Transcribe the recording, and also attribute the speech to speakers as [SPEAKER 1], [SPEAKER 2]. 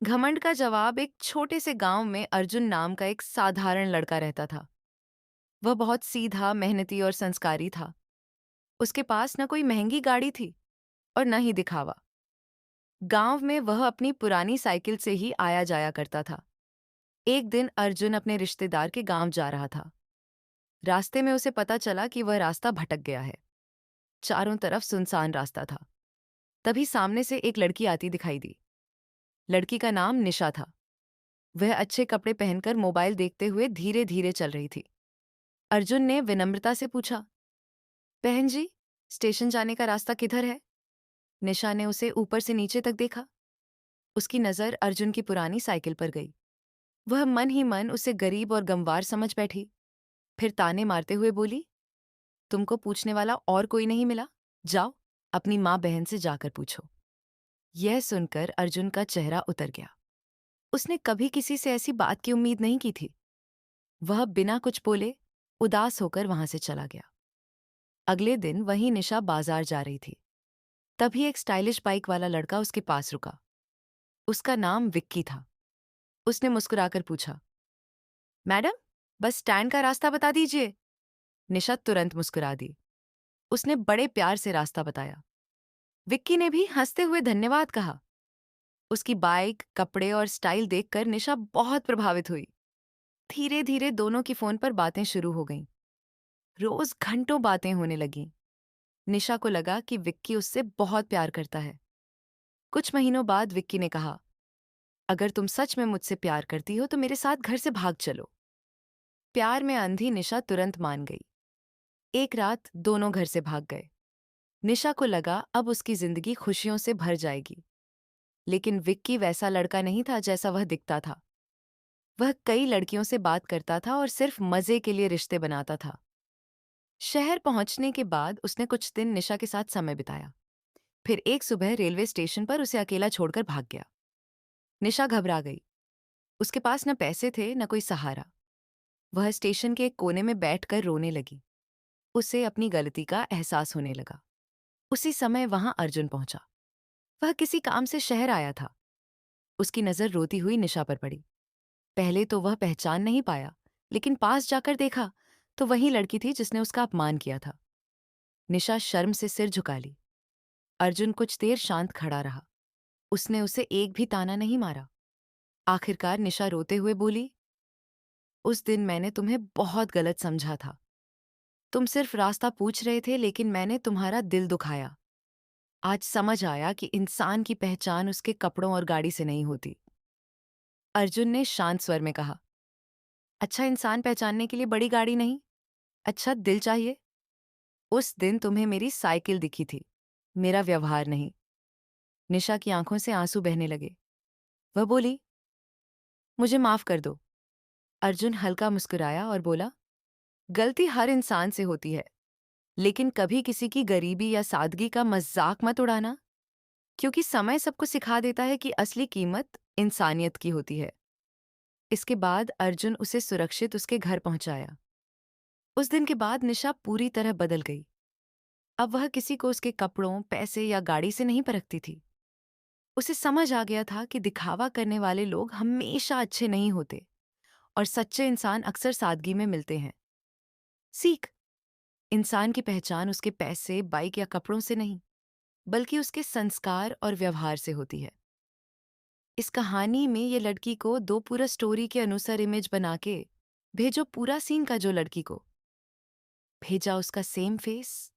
[SPEAKER 1] घमंड का जवाब। एक छोटे से गांव में अर्जुन नाम का एक साधारण लड़का रहता था। वह बहुत सीधा, मेहनती और संस्कारी था। उसके पास न कोई महंगी गाड़ी थी और न ही दिखावा। गांव में वह अपनी पुरानी साइकिल से ही आया जाया करता था। एक दिन अर्जुन अपने रिश्तेदार के गांव जा रहा था। रास्ते में उसे पता चला कि वह रास्ता भटक गया है। चारों तरफ सुनसान रास्ता था। तभी सामने से एक लड़की आती दिखाई दी। लड़की का नाम निशा था। वह अच्छे कपड़े पहनकर मोबाइल देखते हुए धीरे धीरे चल रही थी। अर्जुन ने विनम्रता से पूछा, बहन जी, स्टेशन जाने का रास्ता किधर है? निशा ने उसे ऊपर से नीचे तक देखा। उसकी नजर अर्जुन की पुरानी साइकिल पर गई। वह मन ही मन उसे गरीब और गंवार समझ बैठी। फिर ताने मारते हुए बोली, तुमको पूछने वाला और कोई नहीं मिला? जाओ, अपनी माँ बहन से जाकर पूछो। यह सुनकर अर्जुन का चेहरा उतर गया। उसने कभी किसी से ऐसी बात की उम्मीद नहीं की थी। वह बिना कुछ बोले उदास होकर वहां से चला गया। अगले दिन वही निशा बाजार जा रही थी। तभी एक स्टाइलिश बाइक वाला लड़का उसके पास रुका। उसका नाम विक्की था। उसने मुस्कुराकर पूछा, मैडम, बस स्टैंड का रास्ता बता दीजिए। निशा तुरंत मुस्कुरा दी। उसने बड़े प्यार से रास्ता बताया। विक्की ने भी हंसते हुए धन्यवाद कहा। उसकी बाइक, कपड़े और स्टाइल देखकर निशा बहुत प्रभावित हुई। धीरे धीरे दोनों की फोन पर बातें शुरू हो गईं। रोज घंटों बातें होने लगीं। निशा को लगा कि विक्की उससे बहुत प्यार करता है। कुछ महीनों बाद विक्की ने कहा, अगर तुम सच में मुझसे प्यार करती हो तो मेरे साथ घर से भाग चलो। प्यार में अंधी निशा तुरंत मान गई। एक रात दोनों घर से भाग गए। निशा को लगा अब उसकी जिंदगी खुशियों से भर जाएगी। लेकिन विक्की वैसा लड़का नहीं था जैसा वह दिखता था। वह कई लड़कियों से बात करता था और सिर्फ मजे के लिए रिश्ते बनाता था। शहर पहुंचने के बाद उसने कुछ दिन निशा के साथ समय बिताया। फिर एक सुबह रेलवे स्टेशन पर उसे अकेला छोड़कर भाग गया। निशा घबरा गई। उसके पास न पैसे थे न कोई सहारा। वह स्टेशन के एक कोने में बैठकर रोने लगी। उसे अपनी गलती का एहसास होने लगा। उसी समय वहां अर्जुन पहुंचा। वह किसी काम से शहर आया था। उसकी नजर रोती हुई निशा पर पड़ी। पहले तो वह पहचान नहीं पाया, लेकिन पास जाकर देखा तो वही लड़की थी जिसने उसका अपमान किया था। निशा शर्म से सिर झुका ली। अर्जुन कुछ देर शांत खड़ा रहा। उसने उसे एक भी ताना नहीं मारा। आखिरकार निशा रोते हुए बोली, उस दिन मैंने तुम्हें बहुत गलत समझा था। तुम सिर्फ रास्ता पूछ रहे थे, लेकिन मैंने तुम्हारा दिल दुखाया। आज समझ आया कि इंसान की पहचान उसके कपड़ों और गाड़ी से नहीं होती। अर्जुन ने शांत स्वर में कहा, अच्छा इंसान पहचानने के लिए बड़ी गाड़ी नहीं, अच्छा दिल चाहिए। उस दिन तुम्हें मेरी साइकिल दिखी थी, मेरा व्यवहार नहीं। निशा की आंखों से आंसू बहने लगे। वह बोली, मुझे माफ कर दो। अर्जुन हल्का मुस्कुराया और बोला, गलती हर इंसान से होती है, लेकिन कभी किसी की गरीबी या सादगी का मजाक मत उड़ाना, क्योंकि समय सबको सिखा देता है कि असली कीमत इंसानियत की होती है। इसके बाद अर्जुन उसे सुरक्षित उसके घर पहुंचाया। उस दिन के बाद निशा पूरी तरह बदल गई। अब वह किसी को उसके कपड़ों, पैसे या गाड़ी से नहीं परखती थी। उसे समझ आ गया था कि दिखावा करने वाले लोग हमेशा अच्छे नहीं होते और सच्चे इंसान अक्सर सादगी में मिलते हैं। सीख, इंसान की पहचान उसके पैसे, बाइक या कपड़ों से नहीं, बल्कि उसके संस्कार और व्यवहार से होती है। इस कहानी में ये लड़की को दो पूरा स्टोरी के अनुसार इमेज बना के भेजो। पूरा सीन का जो लड़की को भेजा उसका सेम फेस,